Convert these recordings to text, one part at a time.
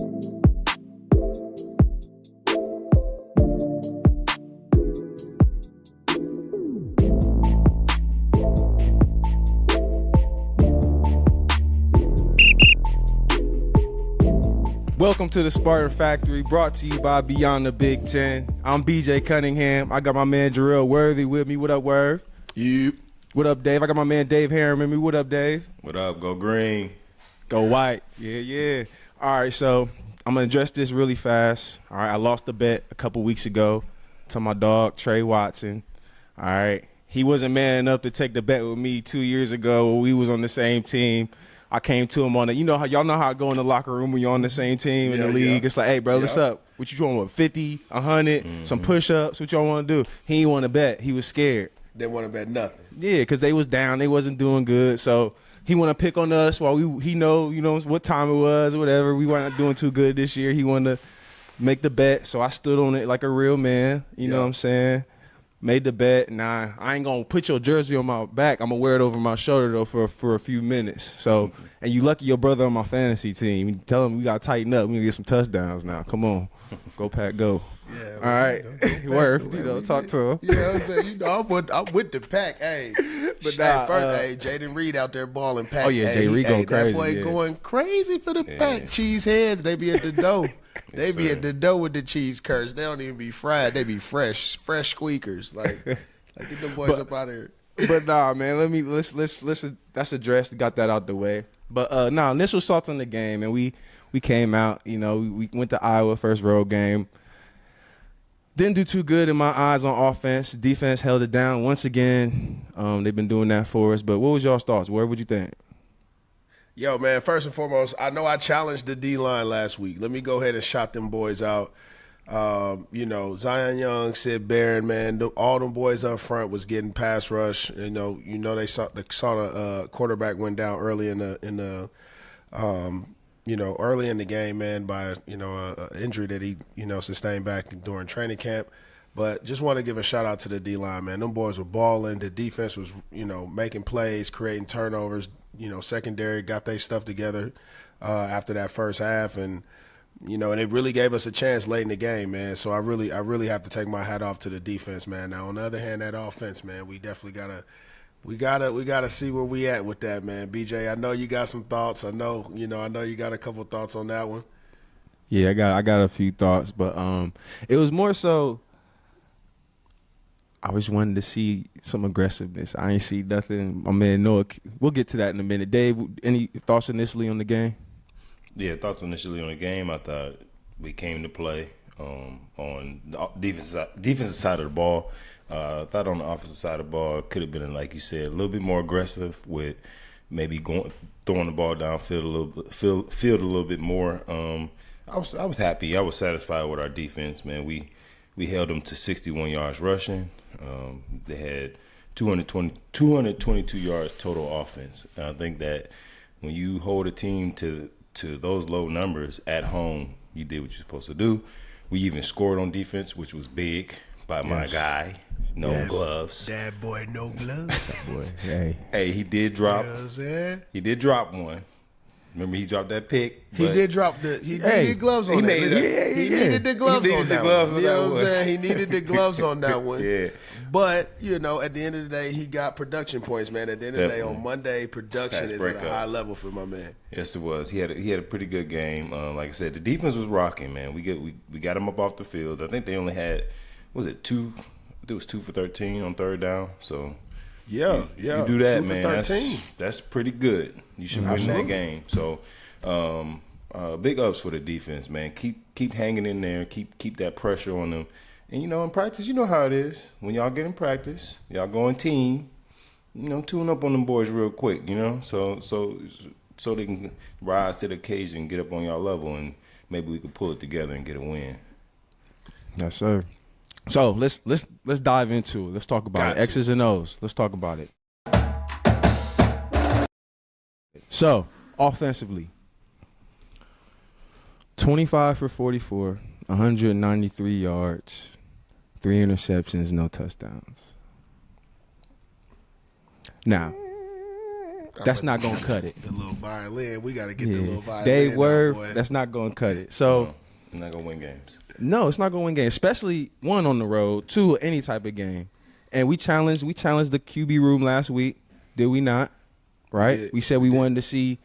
Welcome to the Spartan Factory, brought to you by Beyond the Big Ten. I'm BJ Cunningham. I got my man Jerel Worthy with me. What up, Worth? You. What up, Dave? I got my man Dave Herron with me. What up, Dave? What up? Go green. Go white. Yeah. All right, so I'm going to address this really fast. All right, I lost a bet a couple weeks ago to my dog, Trey Watson. All right, he wasn't man enough to take the bet with me 2 years ago when we was on the same team. I came to him on it. You know how y'all know how I go in the locker room when you're on the same team in the league. It's like, hey, bro, what's up? What you want? 50, 100, some push-ups? What y'all want to do? He didn't want to bet. He was scared. Didn't want to bet nothing. Yeah, because they was down. They wasn't doing good. So he want to pick on us while he know what time it was or whatever. We weren't doing too good this year. He wanted to make the bet. So I stood on it like a real man. You know what I'm saying? Made the bet. Nah, I ain't going to put your jersey on my back. I'm going to wear it over my shoulder, though, for a few minutes. So, and you lucky your brother on my fantasy team. You tell him we got to tighten up. We going to get some touchdowns now. Come on. Go, Pack, go. Yeah. All right. Worth, talk to him. You know what I'm saying? I'm with the Pack. Hey. But Jaden Reed out there balling Pack. Oh, yeah, Jay Reed going crazy. That boy going crazy for the Pack. Cheese heads, they be at the dough. They be at the dough with the cheese curds. They don't even be fried. They be fresh squeakers. Like get them boys up out of here. But nah, man, let's that's addressed. Got that out the way. But initial thoughts on the game, and we came out. You know, we went to Iowa, first road game. Didn't do too good in my eyes on offense. Defense held it down once again. They've been doing that for us. But what was y'all's thoughts? What would you think? Yo, man, first and foremost, I know I challenged the D-line last week. Let me go ahead and shout them boys out. Zion Young, Sid Barron, man, all them boys up front was getting pass rush. They saw the quarterback went down early in the game, man, by a injury that he sustained back during training camp. But just want to give a shout out to the D-line, man. Them boys were balling. The defense was making plays, creating turnovers. Secondary got their stuff together after that first half, and and it really gave us a chance late in the game, man. So I really have to take my hat off to the defense, man. Now on the other hand, that offense, man, we definitely gotta see where we at with that, man. BJ, I know you got some thoughts. I know you got a couple thoughts on that one. Yeah, I got a few thoughts, but it was more so. I just wanted to see some aggressiveness. I ain't see nothing. My man Noah, we'll get to that in a minute. Dave, any thoughts initially on the game? Yeah, thoughts initially on the game. I thought we came to play on the defensive side of the ball. I thought on the offensive side of the ball, it could have been, like you said, a little bit more aggressive with maybe throwing the ball downfield field a little bit more. I was happy. I was satisfied with our defense, man. We held them to 61 yards rushing. They had 222 yards total offense. And I think that when you hold a team to those low numbers at home, you did what you're supposed to do. We even scored on defense, which was big by my guy. No gloves. That boy, no gloves. That boy, hey, he did drop. You know what I'm saying? He did drop one. Remember, he dropped that pick. He did drop the. He needed gloves on that. He needed the gloves on that one. You know what I'm saying? He needed the gloves on that one. Yeah. But at the end of the day, he got production points, man. At the end of the day, on Monday, production is at a high level for my man. Yes, it was. He had a pretty good game. Like I said, the defense was rocking, man. We got him up off the field. I think they only had, what was it, 2? It was 2 for 13 on third down. So. Yeah. You do that, man. That's pretty good. You should win that game. So, big ups for the defense, man. Keep hanging in there. Keep that pressure on them. And in practice, you know how it is. When y'all get in practice, y'all go in team. Tune up on them boys real quick. So they can rise to the occasion, get up on y'all level, and maybe we could pull it together and get a win. Yes, sir. So let's dive into it. Let's talk about it. X's and O's. Let's talk about it. So offensively, 25 for 44, 193 yards, 3 interceptions, no touchdowns. Now, That's not gonna cut it. The little violin, we got to get the little violin. Dave out, Worth, boy. that's not gonna cut it. So not gonna win games. no, it's not gonna win games, especially one on the road, two any type of game. And we challenged the QB room last week, did we not? Right? Yeah, we said we wanted to see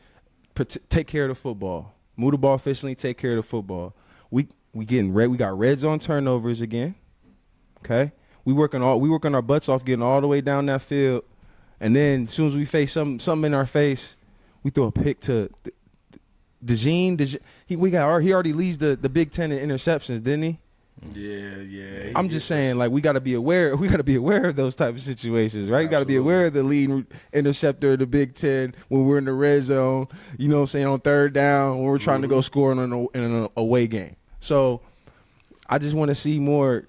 take care of the football, move the ball efficiently, take care of the football. We got red zone turnovers again. Okay, we working our butts off getting all the way down that field, and then as soon as we face something in our face, we throw a pick to DeJean. He already leads the Big Ten in interceptions, didn't he? Yeah. I'm just saying, like, we got to be aware. We got to be aware of those type of situations, right? You got to be aware of the lead interceptor of the Big Ten when we're in the red zone. You know what I'm saying, on third down when we're trying to go score in an away game. So I just want to see more.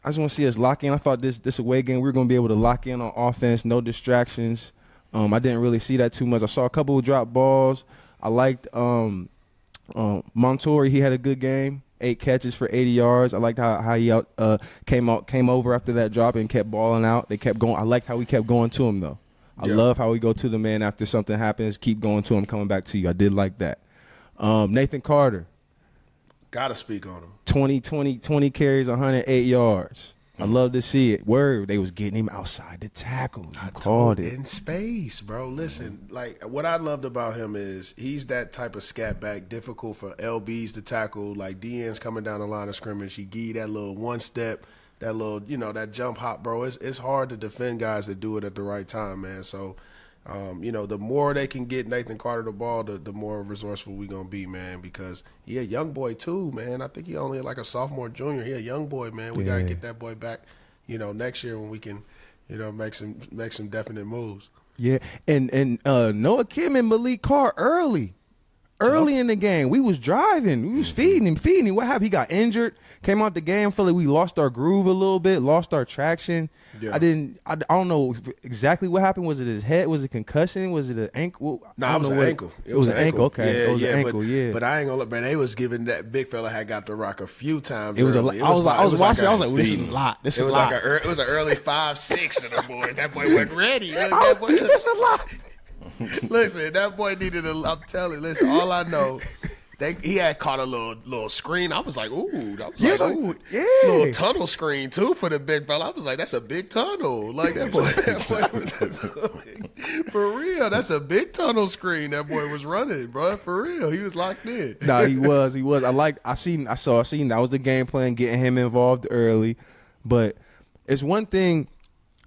I just want to see us lock in. I thought this away game we were going to be able to lock in on offense, no distractions. I didn't really see that too much. I saw a couple of drop balls. I liked Montori. He had a good game. 8 catches for 80 yards. I liked how he came over after that drop and kept balling out. They kept going. I liked how we kept going to him, though. I love how we go to the man after something happens, keep going to him, coming back to you. I did like that. Nathan Carter. Got to speak on him. 20 carries, 108 yards. I love to see it. Word, they was getting him outside the tackle. You called it. In space, bro. Listen, like, what I loved about him is he's that type of scat back, difficult for LBs to tackle. Like, DN's coming down the line of scrimmage. He give you that little one step, that little, that jump hop, bro. It's hard to defend guys that do it at the right time, man. So, the more they can get Nathan Carter the ball, the more resourceful we going to be, man, because he a young boy too, man. I think he only like a sophomore, junior. He a young boy, man. We got to get that boy back, next year when we can, make some definite moves. Yeah, and Noah Kim and Malik Carr early in the game. We was driving. We was feeding him. What happened? He got injured, came out the game. I feel like we lost our groove a little bit, lost our traction. Yeah. I don't know exactly what happened. Was it his head? Was it concussion? Was it an ankle? No, it was an ankle. It was an ankle. Okay. It was an ankle, But I ain't gonna look, man. They was giving that big fella had got the rock a few times. It was a lot. I was watching. I was like, this is a lot. It was an early 5-6 of the boys. That boy wasn't ready. That's a lot. Listen, that boy needed I'm telling you, listen, all I know, he had caught a little screen. I was like, ooh. Little tunnel screen, too, for the big fella. I was like, that's a big tunnel. Like, that boy for real, that's a big tunnel screen that boy was running, bro. For real, he was locked in. No, he was. I seen that was the game plan, getting him involved early. But it's one thing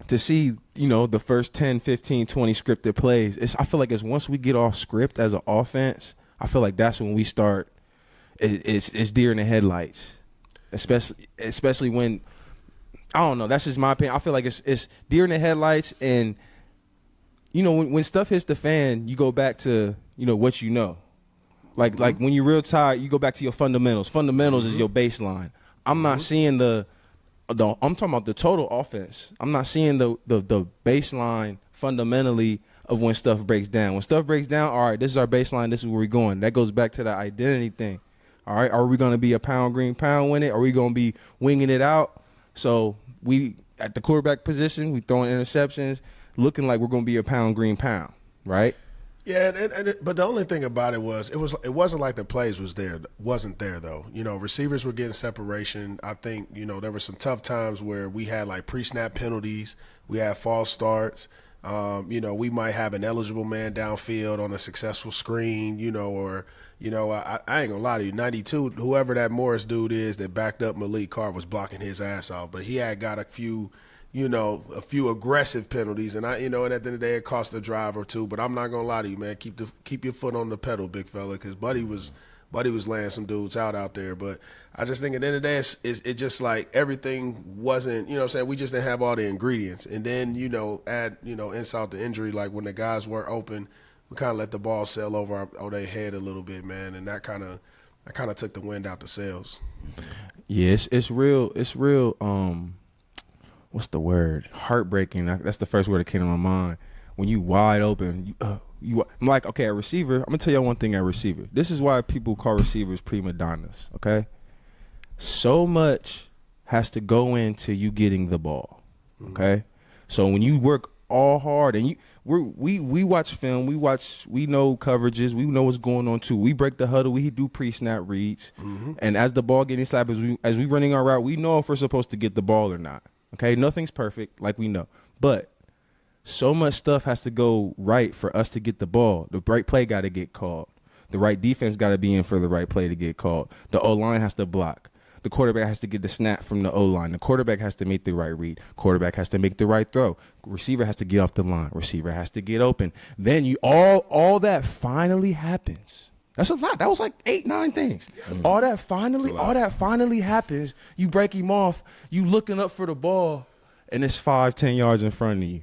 to see, the first 10, 15, 20 scripted plays. I feel like it's once we get off script as an offense, I feel like that's when we start. It's deer in the headlights, especially when, I don't know. That's just my opinion. I feel like it's deer in the headlights, and when stuff hits the fan, you go back to what you know. Like when you're real tired, you go back to your fundamentals. Fundamentals is your baseline. I'm not seeing I'm talking about the total offense. I'm not seeing the baseline fundamentally of when stuff breaks down. When stuff breaks down, all right, this is our baseline. This is where we're going. That goes back to the identity thing. All right, are we going to be a pound green pound win it? Are we going to be winging it out? So we at the quarterback position, we throwing interceptions, looking like we're going to be a pound green pound, right? Yeah, but the only thing about it wasn't like the plays wasn't there though. Receivers were getting separation. I think there were some tough times where we had like pre-snap penalties, we had false starts. We might have an eligible man downfield on a successful screen, I ain't gonna lie to you. 92, whoever that Morris dude is that backed up Malik Carr was blocking his ass off, but he had got a few aggressive penalties, and and at the end of the day, it cost a drive or two. But I'm not gonna lie to you, man. Keep your foot on the pedal, big fella, because Buddy was laying some dudes out there. But I just think at the end of the day, it's just like everything wasn't, we just didn't have all the ingredients. And then, add, insult to injury, like when the guys were open, we kind of let the ball sail over their head a little bit, man. And that kind of took the wind out the sails. Yeah, it's real. What's the word? Heartbreaking. That's the first word that came to my mind. When you wide open, I'm like, okay, a receiver. I'm gonna tell you one thing at receiver. This is why people call receivers prima donnas. Okay, so much has to go into you getting the ball. Okay, so when you work all hard, and we watch film, we know coverages, we know what's going on too. We break the huddle, we do pre-snap reads, and as the ball getting slapped, as we running our route, we know if we're supposed to get the ball or not. Okay, nothing's perfect, like we know, but so much stuff has to go right for us to get the ball. The right play got to get called. The right defense got to be in for the right play to get called. The O-line has to block. The quarterback has to get the snap from the O-line. The quarterback has to make the right read. Quarterback has to make the right throw. Receiver has to get off the line. Receiver has to get open. Then all that finally happens. That's a lot. That was like 8, 9 things. All that finally happens. You break him off. You looking up for the ball, and it's 5, 10 yards in front of you.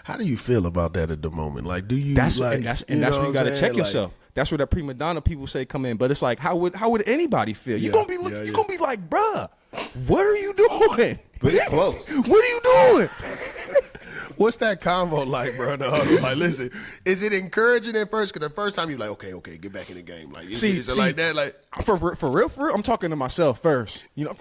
How do you feel about that at the moment? Like, do you that's like, that's where you got to check yourself. That's where the prima donna people say come in. But it's like, how would anybody feel? You're gonna be you're gonna be like, bruh, what are you doing? Pretty close. What are you doing? What's that convo like, bro? Like, listen, is it encouraging at first? Because the first time you're like, okay, get back in the game. Like, is it like that? Like, for real, I'm talking to myself first. You know.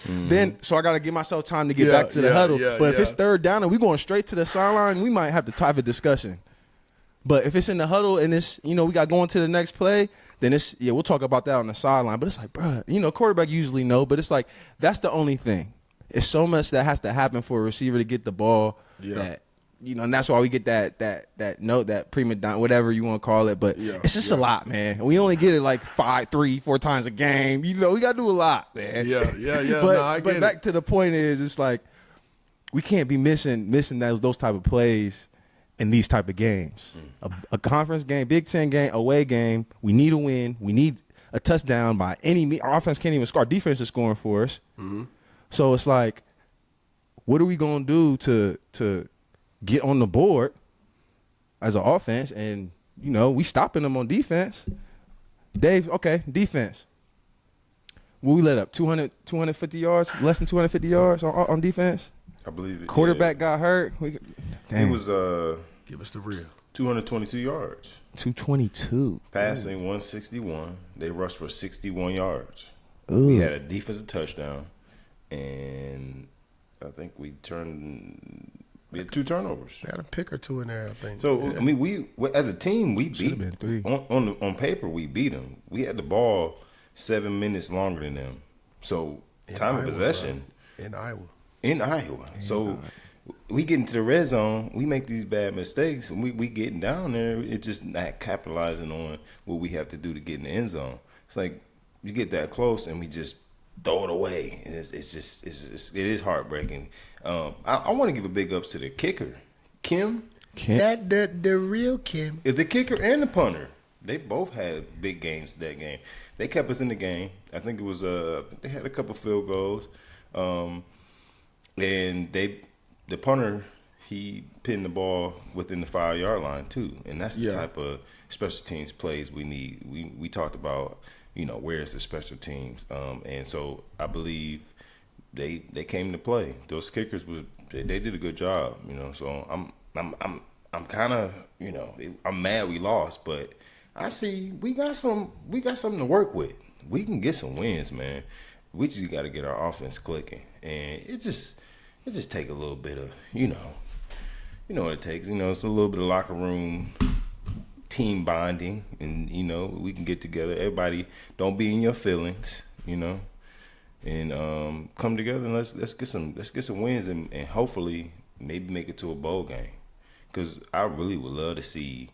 Then, so I got to give myself time to get back to the huddle. But if it's third down and we going straight to the sideline, we might have to have a discussion. But if it's in the huddle and it's, we got going to the next play, then it's, we'll talk about that on the sideline. But it's like, bro, quarterback usually know, but it's like, that's the only thing. It's so much that has to happen for a receiver to get the ball that, and that's why we get that note, that prima donna, whatever you want to call it. But it's just a lot, man. We only get it like 3, 4 times a game. We got to do a lot, man. Yeah. But back to the point is, it's like we can't be missing those type of plays in these type of games. A conference game, Big Ten game, away game, we need a win. We need a touchdown by any means. Our offense can't even score. Our defense is scoring for us. So it's like, what are we going to do to get on the board as an offense? And, we stopping them on defense. Dave, okay, defense. What we let up? 250 yards? Less than 250 yards on defense? I believe it. Quarterback got hurt. He was give us the real. 222 yards. 222. Passing 161. They rushed for 61 yards. Ooh. We had a defensive touchdown, and I think we had 2 turnovers. They had a pick or 2 in there, I think. So I mean, we as a team we beat been 3. on paper. We beat them. We had the ball 7 minutes longer than them. So time of possession in Iowa. So we get into the red zone. We make these bad mistakes, and we getting down there. It's just not capitalizing on what we have to do to get in the end zone. It's like you get that close, and we just throw it away. And it is heartbreaking. I want to give a big ups to the kicker, Kim. The real Kim. The kicker and the punter. They both had big games that game. They kept us in the game. I think it was they had a couple field goals, and the punter, he pinned the ball within the 5-yard line too, and that's the type of special teams plays we need. We talked about, where's the special teams, and so I believe they came to play. Those kickers they did a good job, So I'm kind of I'm mad we lost, but I see we got something to work with. We can get some wins, man. We just got to get our offense clicking, and it just take a little bit of what it takes. It's a little bit of locker room team bonding, and we can get together. Everybody don't be in your feelings, and come together and let's get some wins and hopefully maybe make it to a bowl game. Because I really would love to see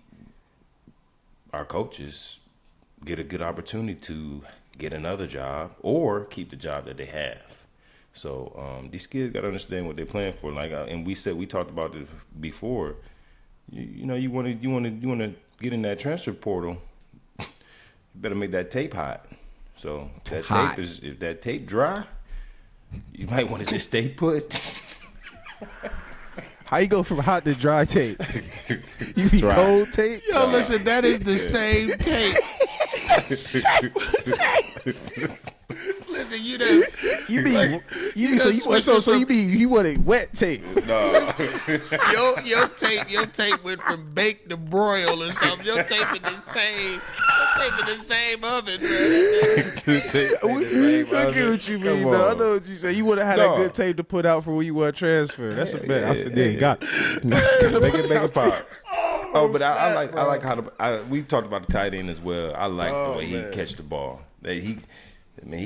our coaches get a good opportunity to get another job or keep the job that they have. So these kids got to understand what they're playing for. Like, and we talked about this before. You want to get in that transfer portal. You better make that tape hot. So if that tape dry, you might want to just stay put. How you go from hot to dry tape? You be cold tape? Yo, listen, that is the same tape. Listen, you want a wet tape? No. Your tape went from baked to broil or something. Your tape is the same. tape in the same oven, man. I get what you mean, though. I know what you say. You would have had that good tape to put out for when you were transfer. That's a bet. I forget. Got it. Make it pop. But I like how we talked about the tight end as well. I like the way he catch the ball. He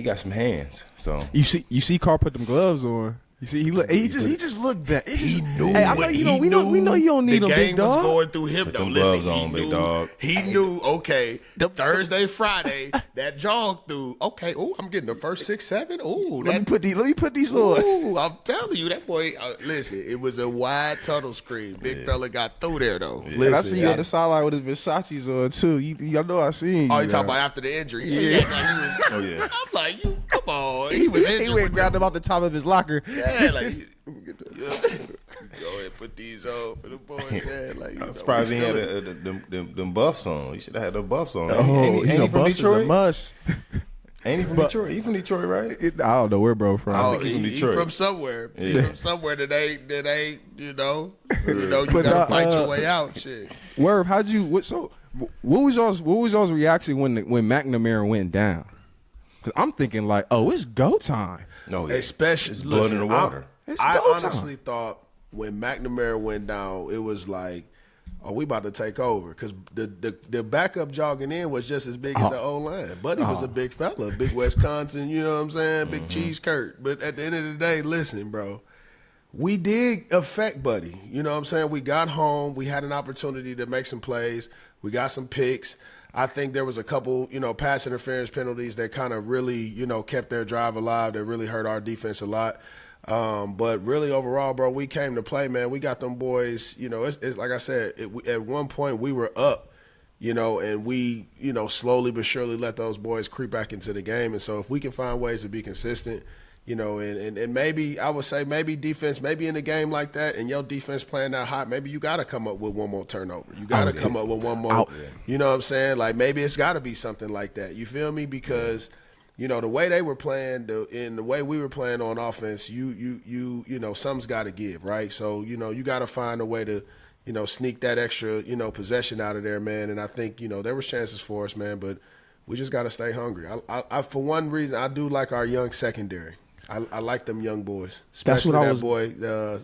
got some hands. So you see, Carr put them gloves on. You see, he just looked bad. He knew. Hey, we know you don't need the them, big game dog. was going through him. Put Though, them listen, gloves on, big dog. He knew. Okay, Thursday, Friday, that jog through. Okay, I'm getting the first 6, 7. Let me put these on. Ooh, I'm telling you, that boy. Listen, it was a wide tunnel screen. Big fella got through there though. Yeah. Listen, I see you on the sideline with his Versace's on too. Y'all know I seen you. Oh, you talking about after the injury? Yeah. I'm like, you come on. He was injured. He went and grabbed him off the top of his locker. Yeah, like. Go ahead and put these on for the boys. Yeah, like, I'm surprised he had them buffs on. He should have had them buffs on. Oh, ain't he from Detroit? Must. Ain't he from Detroit? He from Detroit, right? I don't know where bro from. Oh, he from he Detroit. from somewhere. Yeah. He from somewhere that ain't you gotta fight your way out. Shit. Word, what was y'all's reaction when McNamara went down? Cause I'm thinking like, oh, it's go time. No, especially it's blood in the water. I honestly thought when McNamara went down, it was like, oh, we about to take over. Because the backup jogging in was just as big as the O-line. Buddy was a big fella, big Wisconsin, you know what I'm saying? Big cheese Kurt. But at the end of the day, listen, bro, we did affect Buddy. You know what I'm saying? We got home. We had an opportunity to make some plays. We got some picks. I think there was a couple, pass interference penalties that kind of really, kept their drive alive, that really hurt our defense a lot. But really overall, bro, we came to play, man. We got them boys, it's like I said, at one point we were up, and we, slowly but surely let those boys creep back into the game. And so if we can find ways to be consistent, and maybe I would say maybe defense, maybe in a game like that and your defense playing that hot, maybe you got to come up with one more turnover. You got to come up with one more, you know what I'm saying? Like maybe it's got to be something like that. You feel me? Because the way they were playing, and the way we were playing on offense, something's got to give, right? So, you got to find a way to, sneak that extra, possession out of there, man. And I think, there was chances for us, man, but we just got to stay hungry. I for one reason, I do like our young secondary. I like them young boys, especially boy,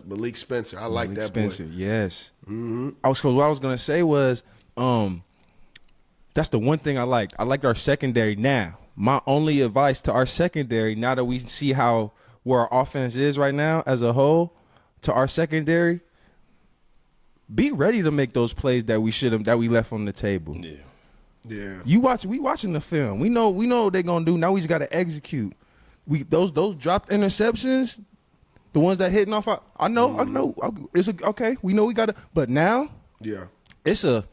Malik Spencer. I like that Spencer, boy. Yes. Mm-hmm. What I was gonna say was, that's the one thing I like. I like our secondary now. My only advice to our secondary, now that we see where our offense is right now as a whole, to our secondary, be ready to make those plays that we left on the table. Yeah. We watching the film. We know what they're gonna do. Now we just gotta execute. Those dropped interceptions, the ones that hitting off. I know. It's okay. We know we got to. But now, that's a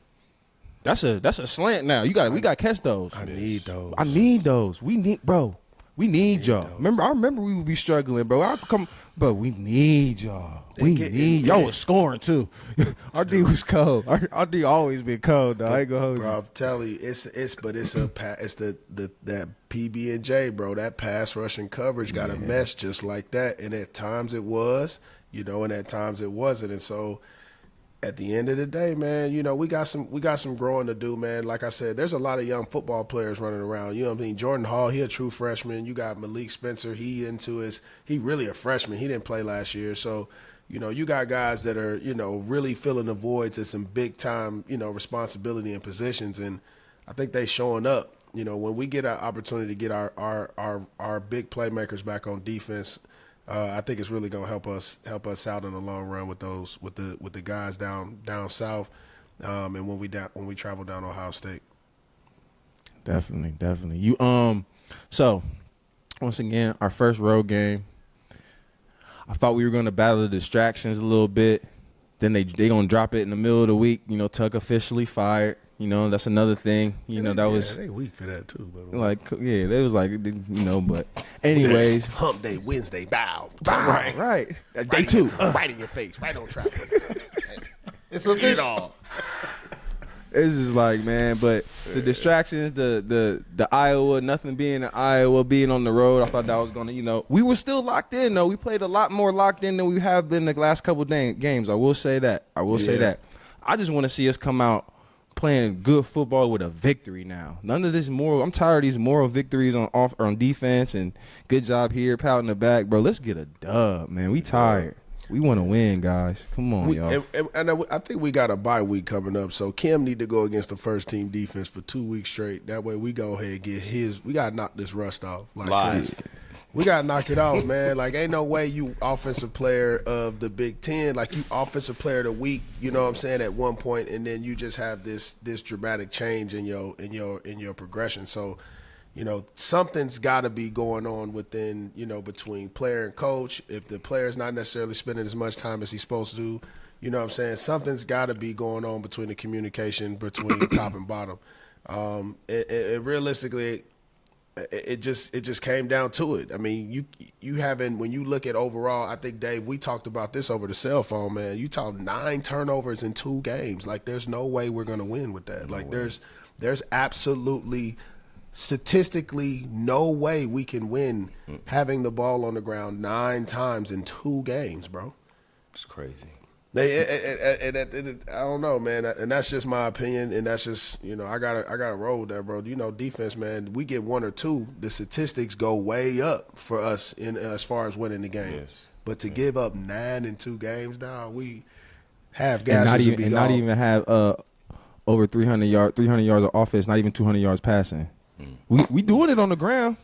slant. Now we got to catch those. I need those. We need y'all. I remember we would be struggling, bro. But we need y'all. Y'all was scoring too. Our D was cold. Our D always been cold, though. I ain't gonna hold you. Bro, I'm telling you, it's that PB&J, bro. That pass rushing coverage got a mesh just like that, and at times it was, and at times it wasn't, and so. At the end of the day, man, we got some growing to do, man. Like I said, there's a lot of young football players running around. You know what I mean? Jordan Hall, he a true freshman. You got Malik Spencer, he really a freshman. He didn't play last year. So, you got guys that are, really filling the voids at some big time, responsibility and positions. And I think they showing up. When we get an opportunity to get our big playmakers back on defense, I think it's really gonna help us out in the long run with the guys down south, and when we travel down Ohio State. Definitely. You so once again, our first road game. I thought we were gonna battle the distractions a little bit. Then they gonna drop it in the middle of the week. Tuck officially fired. That's another thing. They weak for that too. They was like, but anyways. Hump day, Wednesday, bow. Right. Day 2. Right in your face, right on track. It's a all. It's just like, man, but the distractions, the Iowa, nothing being in Iowa, being on the road, I thought that was going to, we were still locked in, though. We played a lot more locked in than we have been the last couple of games. I will say that. I just want to see us come out playing good football with a victory now. None of this moral. I'm tired of these moral victories on defense and good job here, pat in the back, bro. Let's get a dub, man. We tired. We want to win, guys. Come on, y'all. And I think we got a bye week coming up, so Kim need to go against the first team defense for 2 weeks straight. That way we go ahead and get his. We got to knock this rust off. Live. We got to knock it off, man. Like, ain't no way you offensive player of the Big Ten, like you offensive player of the week, you know what I'm saying, at one point, and then you just have this dramatic change in your progression. So, you know, something's got to be going on within, you know, between player and coach. If the player's not necessarily spending as much time as he's supposed to, you know what I'm saying, something's got to be going on between the communication between top and bottom. Realistically, it just came down to it. I mean, you haven't, when you look at overall, I think, Dave, we talked about this over the cell phone, man. You talk 9 turnovers in 2 games. Like, there's no way we're going to win with that. Like, there's absolutely – statistically, no way we can win having the ball on the ground 9 times in 2 games, bro. It's crazy. I don't know, man, and that's just my opinion, and that's just, you know, I gotta roll with that, bro. You know, defense, man, we get 1 or 2, the statistics go way up for us in as far as winning the game. Yes. But to give up 9 in 2 games, dog, we have guys not even have over 300 yards of offense, not even 200 yards passing. We doing it on the ground.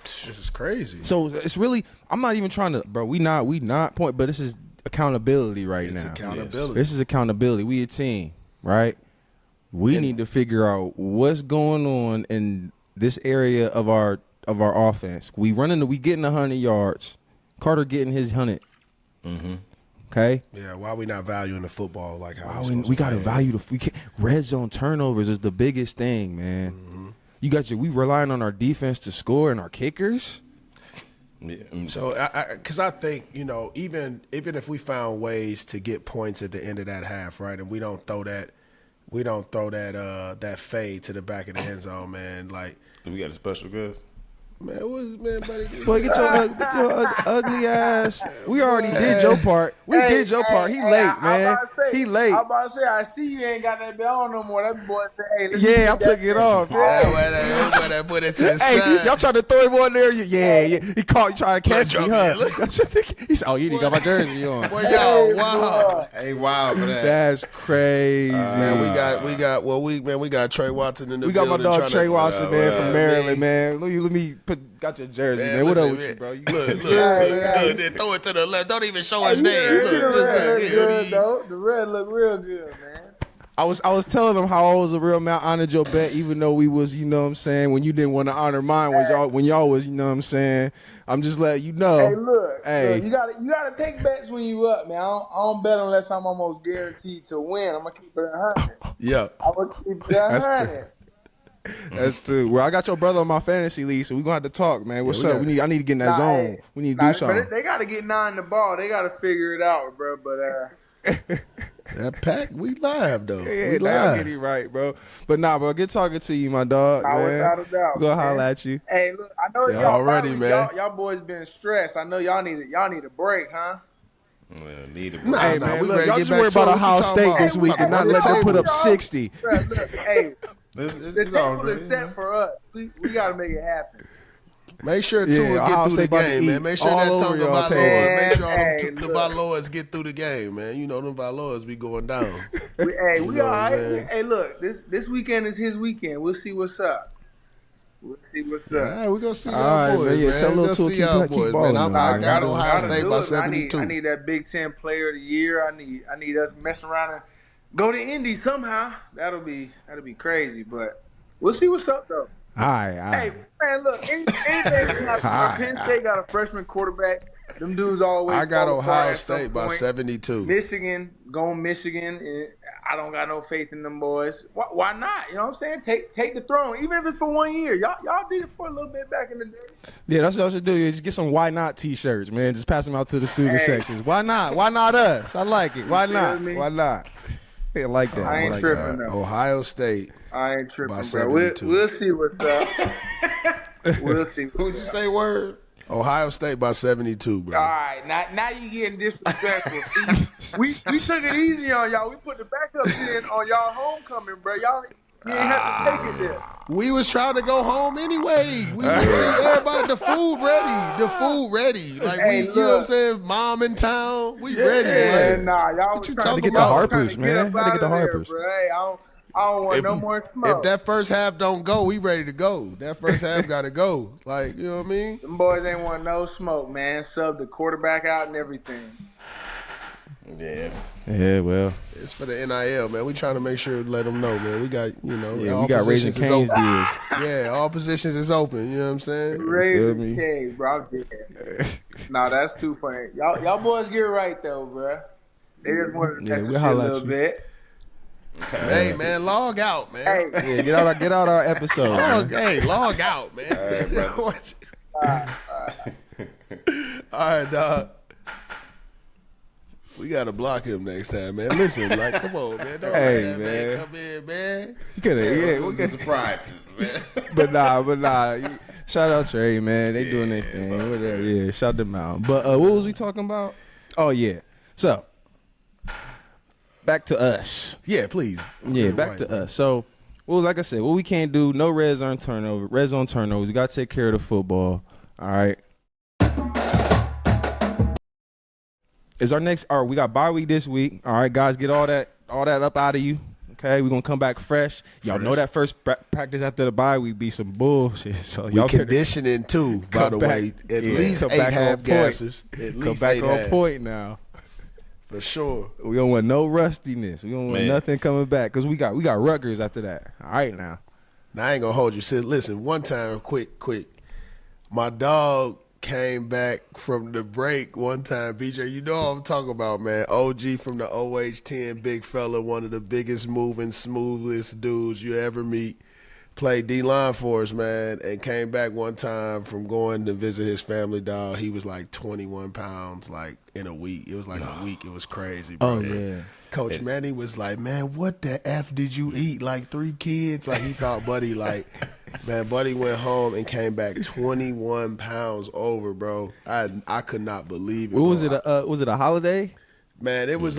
This is crazy. So it's really, I'm not even trying to, bro. We not point, but this is accountability now. It's accountability. This is accountability. We a team, right? We need to figure out what's going on in this area of our offense. We getting 100 yards. Carter getting his 100. Mm-hmm. Okay. Yeah. Why we not valuing the football like how we got to value red zone turnovers is the biggest thing, man. Mm-hmm. We relying on our defense to score and our kickers. Yeah. So, because I think, you know, even if we found ways to get points at the end of that half, right, and we don't throw that fade to the back of the end zone, man. Like, we got a special guest. Man, buddy? Boy, get your ugly ass. We already did your part. We did your part. He late, man. He late. I'm about to say, I see you ain't got that bit on no more. That boy said, hey, I took it off. I put it to the side. Y'all trying to throw him on there? Yeah. He caught you trying to catch me, huh? He said, oh, you didn't got my jersey on. Well, y'all, wow. Hey, wow for that. That's crazy. Man, we got Trey Watson in the building. We got my dog Trey Watson, man, from Maryland, man. Let me got your jersey, man. What up with you, bro? Look, then throw it to the left. Don't even show his name. The red look real good, man. I was telling them how I was a real man, honored your bet, even though we was, you know what I'm saying, when you didn't want to honor mine, when y'all was, you know what I'm saying. I'm just letting you know. Hey, look, you gotta take bets when you up, man. I don't bet unless I'm almost guaranteed to win. I'm gonna keep it 100. Yeah. I'm gonna keep it 100. That's true. Well, I got your brother on my fantasy league, so we're gonna have to talk, man. What's up? I need to get in that zone. We need to do something. But they gotta get 9 the ball. They gotta figure it out, bro. But that pack, we live though. Yeah, we live. Get it right, bro. But nah, bro, good talking to you, my dog. Without a doubt. Go holla at you. Hey, look, I know y'all already, man. Y'all boys been stressed. I know y'all need a break, huh? Well, need a break. Hey, man, look, y'all just worry about Ohio State this week and not let them put up 60. Look, hey. The table is set for us. We got to make it happen. Make sure Tua get through the game, man. Make sure that Tonga Valois. Make sure the Valois get through the game, man. You know them Valois be going down. We all right. Hey, look, this weekend is his weekend. We'll see what's up. All right, we're going to see y'all boys, man. Tell little Tua keep balling. I got Ohio State by 72. I need that Big Ten Player of the Year. I need us messing around and go to Indy somehow. That'll be crazy, but we'll see what's up though. All right. Hey, man, look, Penn State got a freshman quarterback. Them dudes always. I got Ohio State by 72. Michigan. And I don't got no faith in them boys. Why not? You know what I'm saying? Take the throne, even if it's for 1 year. Y'all did it for a little bit back in the day. Yeah, that's what y'all should do. You just get some why not T-shirts, man. Just pass them out to the student sections. Why not? Why not us? I like it. Why not? Why not? I like that. I ain't tripping though. Ohio State. I ain't tripping, by bro. We'll see what's up. We'll see. What'd you say, word? Ohio State by 72, bro. All right, now you getting disrespectful. See, we took it easy on y'all. We put the backups in on y'all homecoming, bro. Y'all you ain't have to take it there. We was trying to go home anyway. Everybody, the food ready. Like, Hey, you know what I'm saying? Mom in town, we ready. Yeah, Like, nah, y'all what was you trying talking to get the about? Harpers, Trying to man. up Had to get the out of there, Harpers. bro. Hey, I don't want no more smoke. If that first half don't go, we ready to go. That first half got to go. Like, you know what I mean? Them boys ain't want no smoke, man. Sub the quarterback out and everything. Yeah. Yeah, well. It's for the NIL, man. We trying to make sure to let them know, man. We got, Yeah, all we got Raising positions is Cane's open. deals. Yeah, all positions is open. You know what I'm saying? feel Raising me? K, bro. I'm dead. Nah, that's too funny. Y'all boys get it right though, bro. They just wanted to Yeah, mess we'll with you a holla at little you. bit. Hey, man, log out, man. Hey, Yeah, get out our episode. man. Log out, man. All right, dog. We gotta block him next time, man. Listen, like, come on, man. Don't Hey, let that man man. come in, man. You coulda, yeah, we Get could, surprises, man. but nah. Shout out Trey, man. They doing their it's thing. all Whatever. good. Yeah, shout them out. But what was we talking about? Oh yeah. So back to us. Yeah, please. Yeah, back to us. So, well, like I said, what we can't do, no red zone turnovers. We got to take care of the football. All right. Is our next? All right, we got bye week this week. All right, guys, get all that up out of you. Okay, we're gonna come back fresh. Y'all know that first practice after the bye week be some bullshit. So We y'all better conditioning too, by come the back. way. At Yeah, least come 8 back on half point. gassers. At come least back 8 on half. point now. For sure. We don't want no rustiness. We don't want Man. nothing coming back because we got Rutgers after that. All right now. Now, I ain't gonna hold you. Sid, listen, one time, quick. My dog came back from the break one time. BJ, you know what I'm talking about, man. OG from the OH10, big fella, one of the biggest moving, smoothest dudes you ever meet. Played D-line for us, man, and came back one time from going to visit his family, dog. He was like 21 pounds, like, in a week. It was like a week. It was crazy, bro. Oh yeah. Coach Manny was like, man, what the F did you eat? Like 3 kids? Like, he thought Buddy, like, man, Buddy went home and came back 21 pounds over, bro. I could not believe it. What was bro. it? Was it a holiday? Man, it was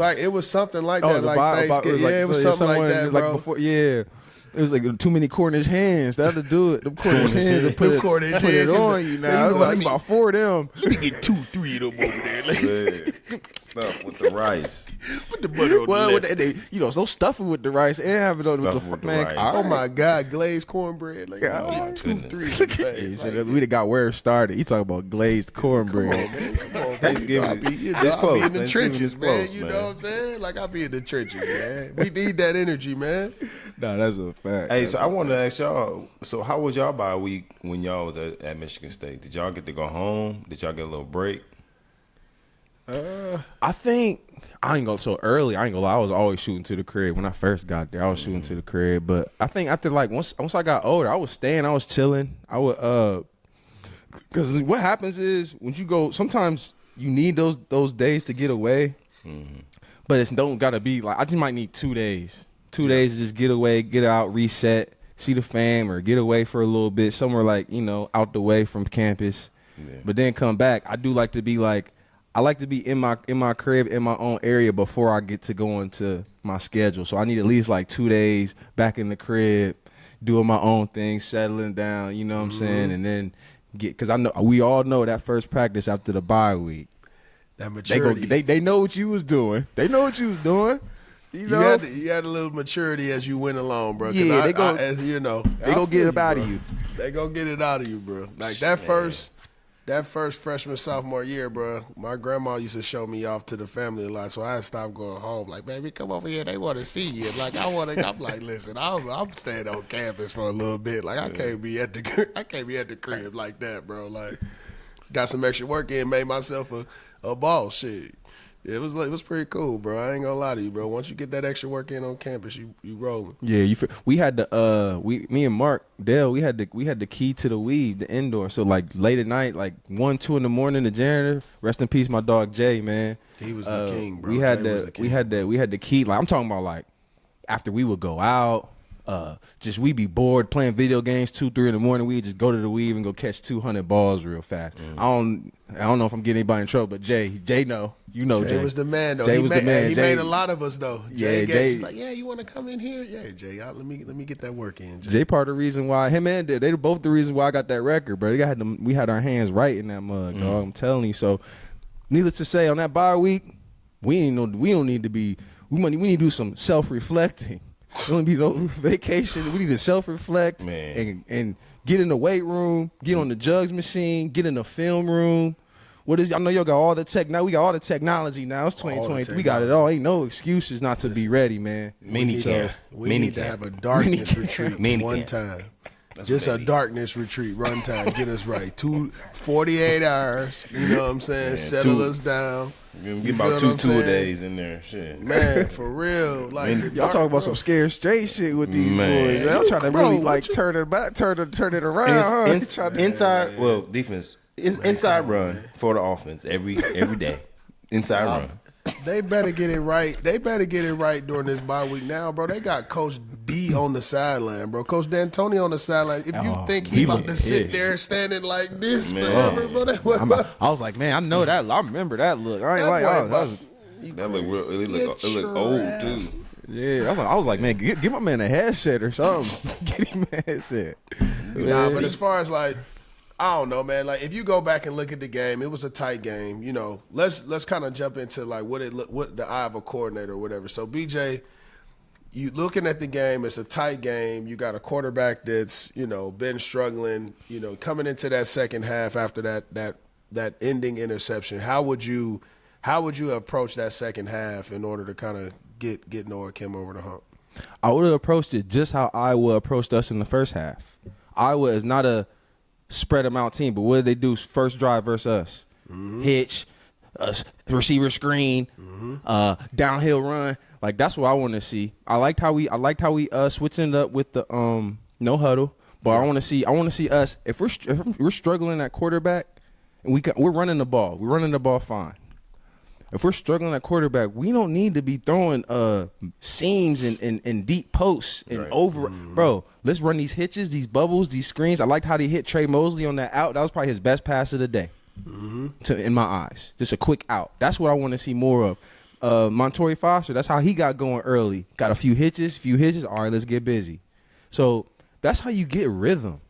something like Oh, that, the like Bible, Thanksgiving. Yeah, it was something like that, like bro. before, yeah. It was like too many Cornish hens. That'll do it. Them Cornish hens and put Them it, Cornish put it hens on is- you Man, now. you It's know like what I mean? about 4 of them. Let me get 2-3 of them over there. Like, Yeah. Stuff with the rice. put the butter on Well, the with left. don't stuff it with the rice and have it on with Stuff the with the man. rice. all Oh, right. my God, glazed cornbread. Like, God. get 2, Goodness. 3 of He them said things. we done got where it started. He talking about glazed cornbread. Come on, Thanksgiving I be, is I close. be in the Thanksgiving trenches, is man. close, You man. know what I'm saying? Like, I be in the trenches, man. We need that energy, man. Nah, that's a fact. Hey, so I wanted to ask y'all, so how was y'all bye week when y'all was at Michigan State? Did y'all get to go home? Did y'all get a little break? I think I ain't go so early. I ain't gonna lie. I was always shooting to the crib when I first got there. I was shooting to the crib, but I think after like once I got older, I was staying. I was chilling. I would because what happens is when you go, sometimes you need those days to get away, but it's don't gotta be like I just might need 2 days. 2 days to just get away, get out, reset, see the fam, or get away for a little bit somewhere like out the way from campus. Yeah. But then come back. I do like to be like. I like to be in my crib, in my own area before I get to go into my schedule. So I need at least like 2 days back in the crib, doing my own thing, settling down, you know what I'm saying? And then because I know we all know that first practice after the bye week. That They maturity. they know what you was doing. They know what you was doing. You know? You had a little maturity as you went along, bro. 'Cause Yeah, they they go get it out of you. They go get it out of you, bro. Like that first freshman sophomore year, bro. My grandma used to show me off to the family a lot, so I had to stop going home. Like, baby, come over here. They want to see you. Like, I'm like, listen, I'm staying on campus for a little bit. Like, I can't be at the crib like that, bro. Like, got some extra work in, made myself a boss. Shit. It was pretty cool, bro. I ain't gonna lie to you, bro. Once you get that extra work in on campus, you rolling. Yeah, we had me and Mark Dale, we had the key to the weave, the indoor. So like late at night, like 1, 2 in the morning, the janitor, rest in peace, my dog Jay, man. He was the king, bro. We had Jay was the king. we had the key. Like I'm talking about like after we would go out, just we be bored playing video games 2-3 in the morning. We just go to the weave and go catch 200 balls real fast. I don't know if I'm getting anybody in trouble, but Jay know. You know Jay. Jay was the man though. Jay was the man. He Jay made a lot of us though. Jay like, yeah, you want to come in here? Yeah, Jay. Let me get that work in. Jay part of the reason why him and they were both the reason why I got that record, bro. We had our hands right in that mug, dog. I'm telling you. So, needless to say, on that bye week, we don't need to be. We need to do some self-reflecting. We don't need no vacation. We need to self-reflect and get in the weight room, get on the jugs machine, get in the film room. I know y'all got all the tech now. We got all the technology now. It's 2023. We got it all. Ain't no excuses not to be ready, man. We need to have a darkness retreat one time. Just a darkness retreat, run time, get us right. 48 hours, you know what I'm saying? Settle us down. Get about two days in there, shit. Man, for real. Like y'all talking about some scared straight shit with these boys. Man, I'm trying to really turn it back, turn it around. Inside, defense. Inside run for the offense every day. Inside run. They better get it right. They better get it right during this bye week now, bro. They got Coach D on the sideline, bro. Coach D'Antoni on the sideline. If you think he about to sit there standing like this forever, bro, I was like, man, I know that. I remember that look. I ain't that look real. It look old too. Yeah, I was like, man, get my man a headset or something. Get him a headset. Nah, but as far as like, I don't know, man. Like, if you go back and look at the game, it was a tight game. You know, let's kind of jump into like what the eye of a coordinator or whatever. So, BJ, you looking at the game, it's a tight game. You got a quarterback that's been struggling. Coming into that second half after that ending interception. How would you approach that second half in order to kind of get Noah Kim over the hump? I would have approached it just how Iowa approached us in the first half. Iowa is not a spread them out team, but what did they do first drive versus us? Hitch, receiver screen, downhill run. Like, that's what I want to see. I liked how we switching it up with the no huddle, but I want to see us if we're struggling at quarterback and we're running the ball. We're running the ball fine. If we're struggling at quarterback, we don't need to be throwing seams and deep posts and over. Bro, let's run these hitches, these bubbles, these screens. I liked how they hit Trey Mosley on that out. That was probably his best pass of the day, in my eyes. Just a quick out. That's what I want to see more of. Montorie Foster, that's how he got going early. Got a few hitches. All right, let's get busy. So that's how you get rhythm.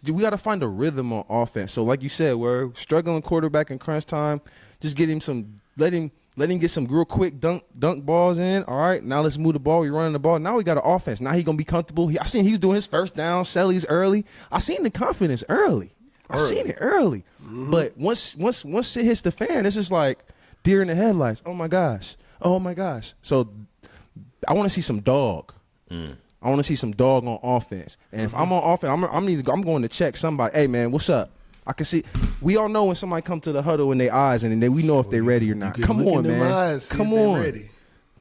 We got to find a rhythm on offense. So like you said, we're struggling quarterback in crunch time. Just get him some. Let him get some real quick dunk balls in. All right, now let's move the ball. We're running the ball. Now we got an offense. Now he gonna be comfortable. I seen he was doing his first down, Sellies early. I seen the confidence early. I seen it early. But once it hits the fan, it's just like deer in the headlights. Oh my gosh. So I want to see some dog. I want to see some dog on offense. And if I'm on offense, I'm going to check somebody. Hey man, what's up? I can see. We all know when somebody come to the huddle in their eyes, and then we know if they're ready or not. Come on, man.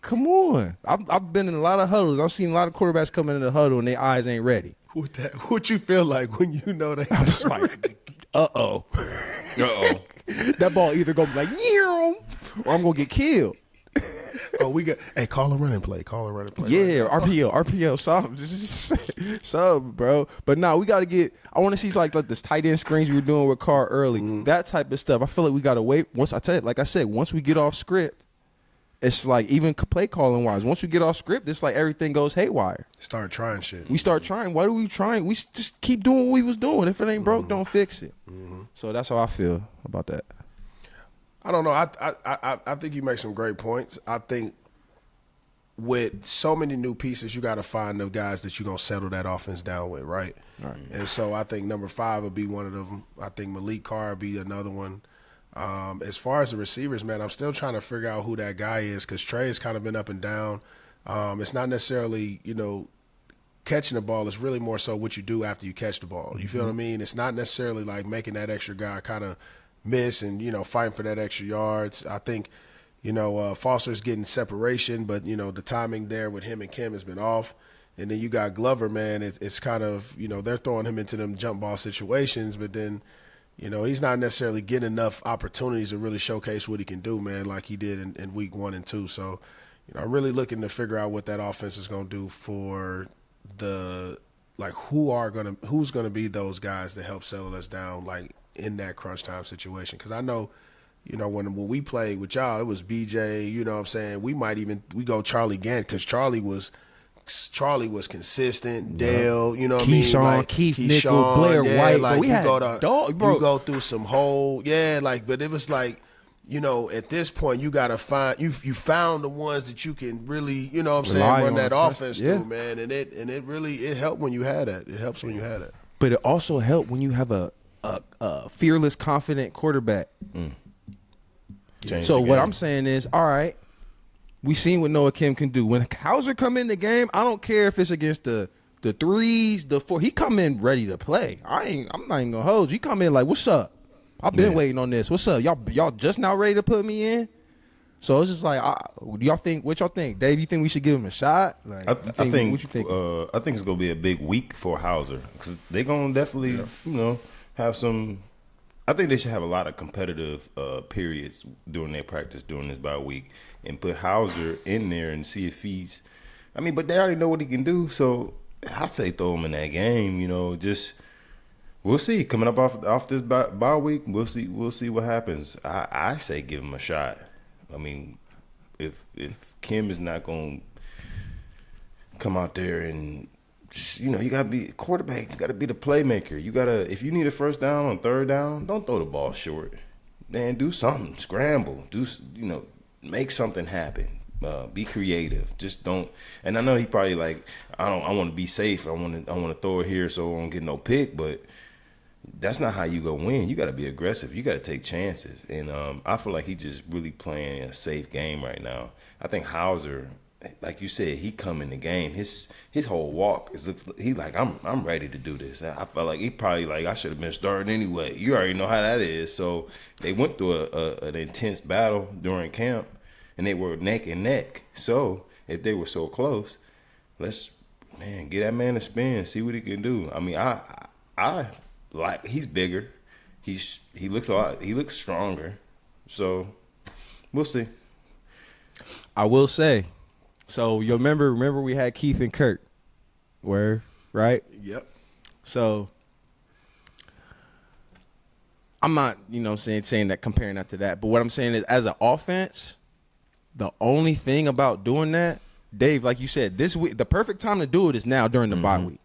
Come on. I've been in a lot of huddles. I've seen a lot of quarterbacks come in the huddle and their eyes ain't ready. What you feel like when you know that? I was like, uh-oh. That ball either gonna be like, or I'm gonna get killed. Call a running play. Yeah, right RPO, something, bro. But no, we got to get. I want to see like this tight end screens we were doing with Carr early, that type of stuff. I feel like we got to wait. Once we get off script, it's like even play calling wise. Once we get off script, it's like everything goes haywire. Start trying shit. We start trying. Why do we trying? We just keep doing what we was doing. If it ain't broke, don't fix it. So that's how I feel about that. I don't know. I think you make some great points. I think with so many new pieces, you got to find the guys that you're going to settle that offense down with, right? And so I think number 5 will be one of them. I think Malik Carr will be another one. As far as the receivers, man, I'm still trying to figure out who that guy is because Trey has kind of been up and down. It's not necessarily, catching the ball. It's really more so what you do after you catch the ball. You feel what I mean? It's not necessarily like making that extra guy kind of miss and, fighting for that extra yards. I think, Foster's getting separation, but, the timing there with him and Kim has been off. And then you got Glover, man. It's kind of, they're throwing him into them jump ball situations, but then, he's not necessarily getting enough opportunities to really showcase what he can do, man, like he did in week 1 and 2. So, I'm really looking to figure out what that offense is going to do for who's gonna be those guys to help settle us down like in that crunch time situation. Because I know, when we played with y'all, it was BJ. You know what I'm saying? We go Charlie Gant because Charlie was consistent. Dale, you know what I mean? Like Keith Nickel, Blair White. Like we you had you go through some whole but it was like, at this point you gotta find you found the ones that you can really, you know what I'm saying, run that offense through, man. And it really helped when you had that. It helps when you had it. But it also helped when you have a fearless, confident quarterback. So what I'm saying is, all right, we seen what Noah Kim can do. When Hauser come in the game, I don't care if it's against the threes, the four. He come in ready to play. I'm not even gonna hold you. He come in like, what's up? I've been waiting on this. What's up? Y'all just now ready to put me in? So it's just like, what y'all think? Dave, you think we should give him a shot? Like, I think what you think? I think it's gonna be a big week for Hauser because they're gonna definitely, have some. I think they should have a lot of competitive periods during their practice during this bye week and put Hauser in there and see if he's. But they already know what he can do, so I'd say throw him in that game. Just we'll see. Coming up off this bye week, we'll see what happens. I say give him a shot. If Kim is not gonna come out there and. You gotta be a quarterback. You gotta be the playmaker. If you need a first down on third down, don't throw the ball short. Man, do something. Scramble. Make something happen. Be creative. Just don't. And I know he probably like, I want to be safe. I want to throw it here so I won't get no pick. But that's not how you go win. You gotta be aggressive. You gotta take chances. And I feel like he just really playing a safe game right now. I think Hauser. Like you said, he come in the game. His whole walk he like I'm ready to do this. I felt like he probably like I should have been starting anyway. You already know how that is. So they went through an intense battle during camp, and they were neck and neck. So if they were so close, let's get that man a spin, see what he can do. I like he's bigger. He looks stronger. So we'll see. I will say. So you remember we had Keith and Kurt, right? Yep. So I'm not, saying that comparing that to that, but what I'm saying is as an offense, the only thing about doing that, Dave, like you said, this week the perfect time to do it is now during the bye week,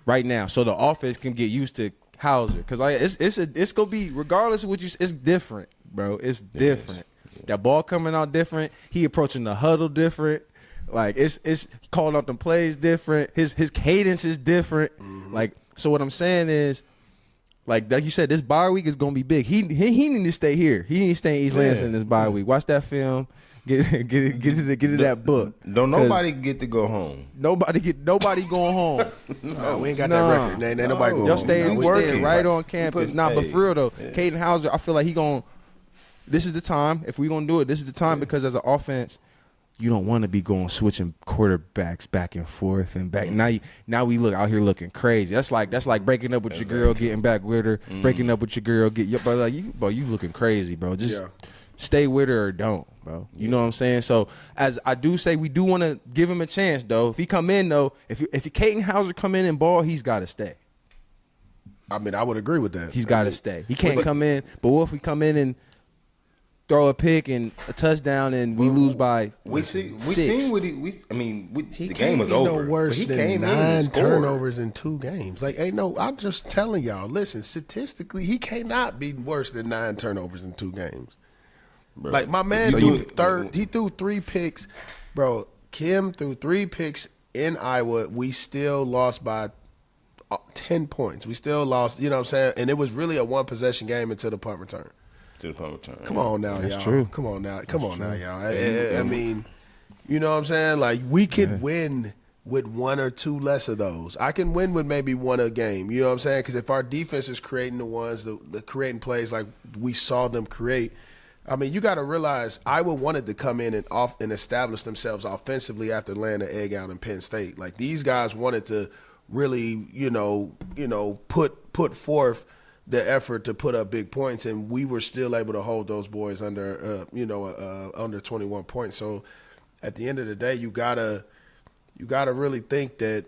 right now, so the offense can get used to Hauser because it's gonna be regardless of what it's different, bro. It's different. That ball coming out different. He approaching the huddle different. Like it's calling out them plays different. His cadence is different. Like so, what I'm saying is, like you said, this bye week is gonna be big. He need to stay here. He need to stay in East Lansing this bye week. Watch that film. Get to that book. Don't nobody get to go home. Nobody going home. No, we ain't got that record. Ain't nobody going Y'all home. we staying right on campus. But for real though, Caden Hauser, I feel like he going. This is the time. If we gonna do it, this is the time because as an offense, you don't want to be switching quarterbacks back and forth and back. Now we look out here looking crazy. That's like breaking up with your girl, getting back with her, breaking up with your girl, you looking crazy, bro. Just stay with her or don't, bro. You know what I'm saying? So as I do say, we do want to give him a chance though. If he come in though, if Caden Hauser come in and ball, he's got to stay. I would agree with that. He's got to stay. He can't come in. But what if we come in and throw a pick and a touchdown and we lose by seen what the game was No over. worse he than came 9 turnovers in 2 games. Like, I'm just telling y'all. Listen, statistically, he cannot be worse than 9 turnovers in 2 games. Bro. Like my man he threw 3 picks, bro. Kim threw 3 picks in Iowa. We still lost by 10 points. We still lost. You know what I'm saying? And it was really a 1-possession game until the punt return. Come on now, That's y'all. True. Come on now, y'all. I mean, you know what I'm saying? Like we could win with 1 or 2 less of those. I can win with maybe 1 a game. You know what I'm saying? Because if our defense is creating the creating plays like we saw them create, you got to realize Iowa wanted to come in and establish themselves offensively after laying the egg out in Penn State. Like these guys wanted to really, put forth the effort to put up big points, and we were still able to hold those boys under 21 points. So at the end of the day, you gotta you got to really think that,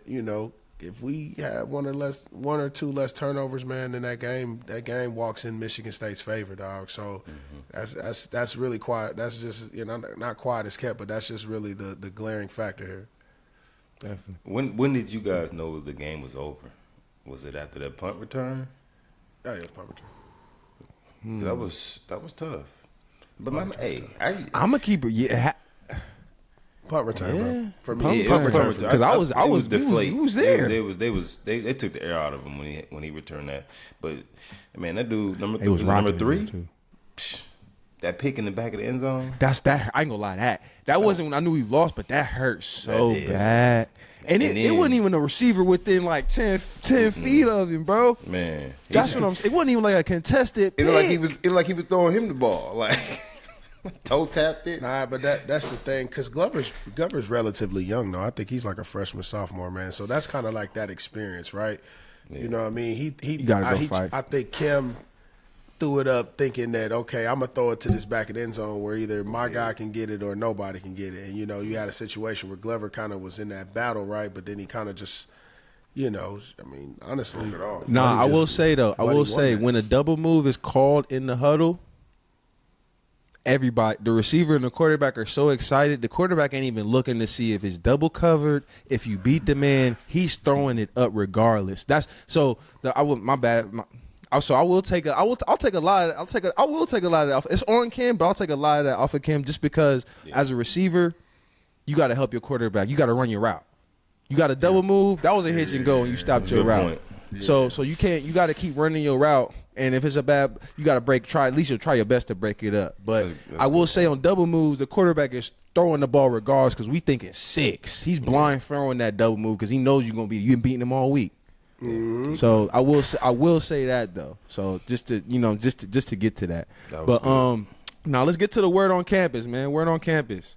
if we have one or two less turnovers, man, then that game walks in Michigan State's favor, dog. So that's really quiet. That's just not quiet as kept, but that's just really the glaring factor here. Definitely. When did you guys know the game was over? Was it after that punt return? Oh, yeah, punt return. That was tough. But I'm gonna keep it. Yeah. Punt return, bro. For Punt me, return. return. Because I was deflated. We was there. They took the air out of him when he returned that. But man, that dude number It was number rocking 3. too. That pick in the back of the end zone. That's that. I ain't gonna lie. That wasn't when I knew we lost, but that hurt so bad. And it wasn't even a receiver within like 10 feet of him, bro. Man, that's what I'm saying. It wasn't even like a contested pick. It looked like he was throwing him the ball, like toe tapped it. Nah, but that's the thing, because Glover's relatively young though. I think he's like a freshman, sophomore, man. So that's kind of like that experience, right? Yeah. You know what I mean? He gotta go fight. I think Kim threw it up thinking that, okay, I'm going to throw it to this back of the end zone where either my guy can get it or nobody can get it. And, you had a situation where Glover kind of was in that battle, right? But then he kind of just, honestly. Nah, I will say, though, when a double move is called in the huddle, everybody, the receiver and the quarterback are so excited. The quarterback ain't even looking to see if it's double covered. If you beat the man, he's throwing it up regardless. So I will take a lot of that off. It's on Cam, but I'll take a lot of that off of Cam just because as a receiver, you got to help your quarterback. You got to run your route. You got a double move. That was a hitch and go, and you stopped your route. So you can't. You got to keep running your route. And if it's a bad, you got to at least you'll try your best to break it up. But I will say on double moves, the quarterback is throwing the ball regardless because we think it's 6. He's blind throwing that double move because he knows you've been beating him all week. Mm-hmm. So I will say that though. So just to get to that. But now let's get to the word on campus, man. Word on campus.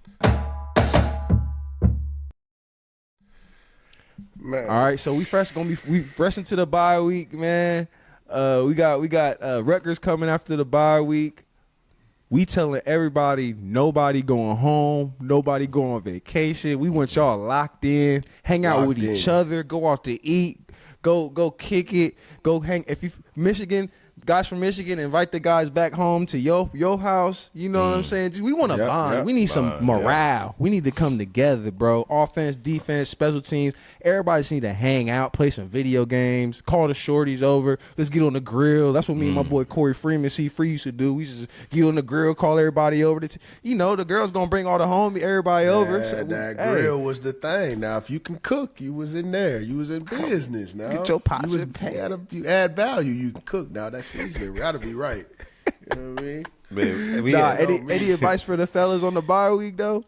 Man. All right, so we fresh into the bye week, man. We got Rutgers coming after the bye week. We telling everybody nobody going home, nobody going on vacation. We want y'all locked in, hang out with each other, go out to eat. Go kick it. Go hang. If you Michigan guys from Michigan, invite the guys back home to your house. You know what I'm saying? We want to bond. Yep. We need some morale. We need to come together, bro. Offense, defense, special teams. Everybody just need to hang out, play some video games, call the shorties over. Let's get on the grill. That's what me and my boy Corey Freeman, C-Free, used to do. We used to just get on the grill, call everybody over. The girls going to bring all the everybody over. So that grill was the thing. Now, if you can cook, you was in there. You was in business now. Get your pots in pan. You add value, you can cook. Now, that's seasoning got to be right. You know what I mean? Any advice for the fellas on the bye week, though?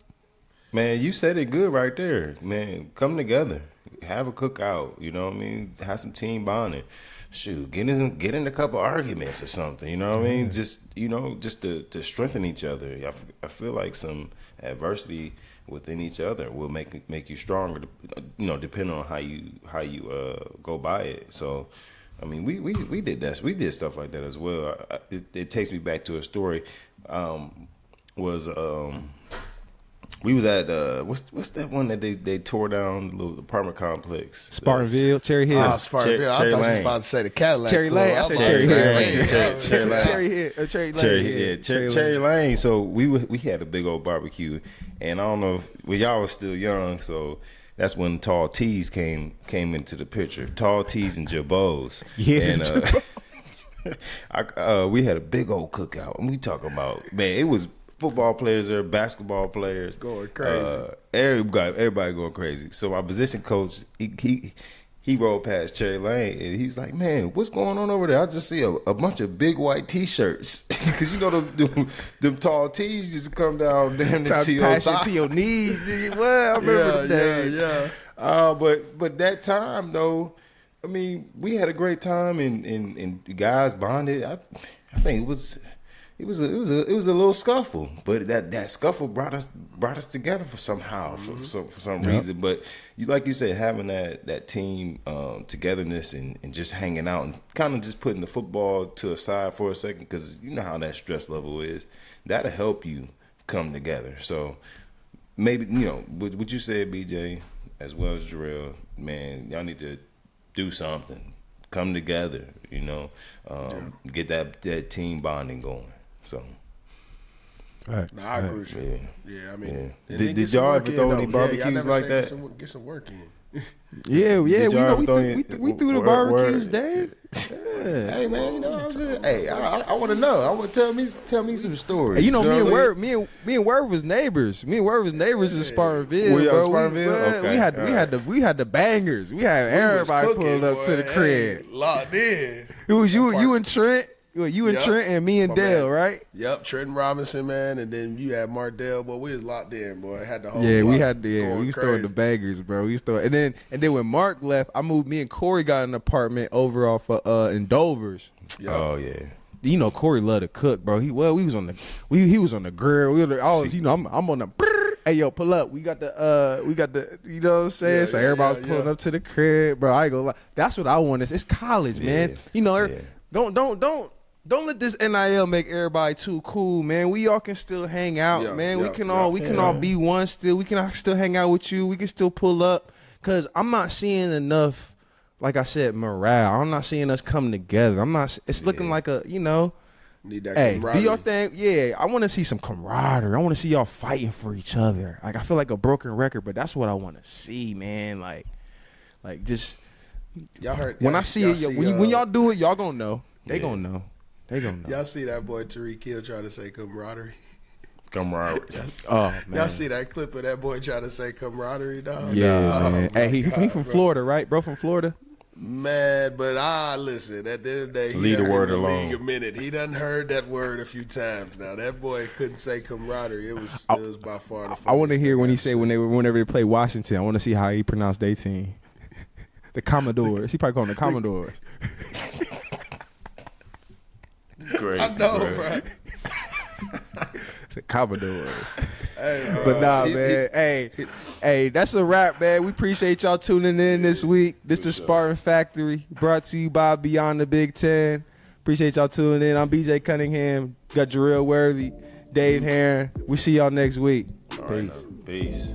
Man, you said it good right there. Man, come together. Have a cookout. You know what I mean? Have some team bonding. Shoot, get in a couple arguments or something. You know what I mean? Just to strengthen each other. I feel like some adversity within each other will make you stronger. Depending on how you go by it. So, I mean, we did that. We did stuff like that as well. It takes me back to a story. We was at what's that one that they tore down the little apartment complex? Spartanville, Cherry Hill. Spartanville. I thought you was about to say the Cadillac. Cherry Lane. I said Cherry Hill. Cherry Lane. So we had a big old barbecue, and I don't know if y'all was still young, so that's when Tall T's came into the picture. Tall T's and Jabos. Yeah. And we had a big old cookout, and we talking about, man, it was football players there, basketball players going crazy. Everybody going crazy. So my position coach, he rolled past Cherry Lane, and he was like, "Man, what's going on over there? I just see a bunch of big white T-shirts because them tall T's used to come down damn near to your knees. Well, I remember the day. Yeah. But that time though, I mean, we had a great time, and the guys bonded. I think it was a little scuffle, but that scuffle brought us together for some reason. But like you said, having that team togetherness and just hanging out and kind of just putting the football to a side for a second, because you know how that stress level is, that'll help you come together. So maybe what you said, BJ, as well as Jerel, man, y'all need to do something. Come together, you know, get that team bonding going. So. Right. Nah, I agree with you. Yeah, I mean, did y'all ever throw any barbecues like that? Get some work in. Yeah, we threw the barbecues, word. Dave. Yeah. Hey man, you know what I'm saying? Hey, I want to know. I want to tell me some stories. Hey, you know, me and what I Word, me and Word was neighbors. Me and Word was neighbors in Spartanville. Were y'all bro. Spartanville? Okay. We had the bangers. We had everybody pulling up to the crib. Locked in. It was you and Trent. You and Trent and me and Dale, right? Yep, Trenton Robinson, man, and then you had Mardell, boy. We was locked in, boy. Had the whole we was throwing the bangers, bro. We used to and then when Mark left, me and Corey got an apartment over off in Dover's. Yep. Oh yeah. You know Corey loved to cook, bro. He was on the grill. I'm on the hey yo, pull up. We got the you know what I'm saying? So everybody's pulling up to the crib, bro. I ain't gonna lie. That's what I want. It's college, man. You know, don't let this NIL make everybody too cool, man. We all can still hang out, man. We can all be one still. We can still hang out with you. We can still pull up. Cause I'm not seeing enough, like I said, morale. I'm not seeing us come together. It's looking like need that camaraderie. Do your thing. Yeah, I want to see some camaraderie. I want to see y'all fighting for each other. Like I feel like a broken record, but that's what I want to see, man. Like just y'all heard when I see it, when y'all do it, y'all gonna know. They gonna know. Y'all see that boy Tariq Hill trying to say camaraderie? Camaraderie. Oh man. Y'all see that clip of that boy trying to say camaraderie, dog? Yeah, man. Hey, he from Florida, right? Bro from Florida? Man, but listen, at the end of the day, leave the word alone. A minute. He done heard that word a few times now. That boy couldn't say camaraderie. It was by far the I want to hear when he say whenever they play Washington, I want to see how he pronounced their team. The Commodores. He probably called them the Commodores. Crazy, I know, bro. The Commodores. Hey, bro. But nah, man. Hey, that's a wrap, man. We appreciate y'all tuning in this week. This is Spartan Factory, brought to you by Beyond the Big Ten. Appreciate y'all tuning in. I'm BJ Cunningham. Got Jerel Worthy, Dave Herron. We see y'all next week. Peace.